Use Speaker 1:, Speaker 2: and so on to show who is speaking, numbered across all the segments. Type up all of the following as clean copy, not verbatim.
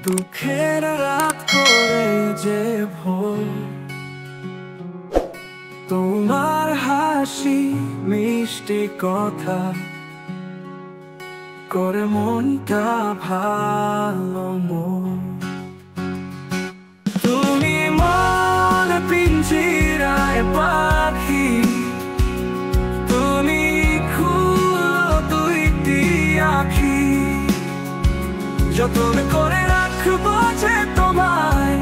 Speaker 1: দুঃখের রাত করে যে ভোর, তোমার হাসি মিষ্টি কথা করে মনটা ভালো মোর। তুমি মন পিঞ্জিরায় পাখি, তুমি খুলো দুইটি আখি, যতন করে রাখবো যে তোমায়,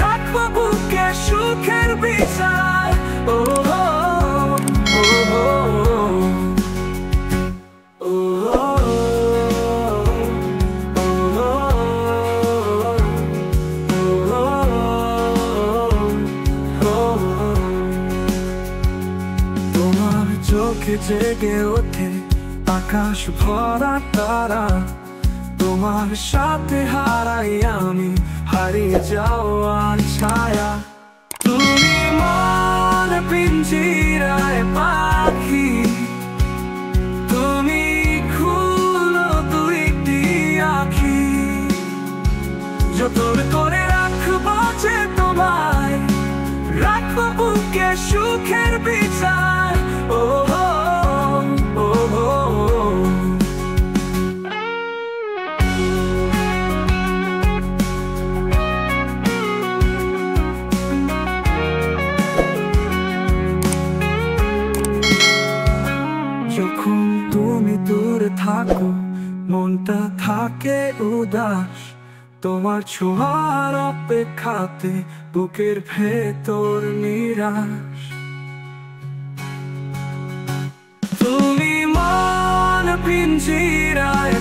Speaker 1: রাখবো বুকে সুখের বিছায়। ও ও ও ও তোমার চোখে জেগে ওঠে আকাশ ভরা তারা, তোমার সাথে হারাই আমি হারিয়ে যাওয়ার ছায়া। তুমি মন পিঞ্জিরায় পাখি, তুমি খুলো দুইটি আখি, যতন করে রাখবো যে তোমায়, রাখবো বুকে সুখের বিছায়। ও ও ও যখন তুমি দূরে থাকো মনটা থাকে উদাস, তোমার ছোঁয়ার অপেক্ষাতে বুকের ভেতর নিরাশ। তুমি মন পিঞ্জিরায়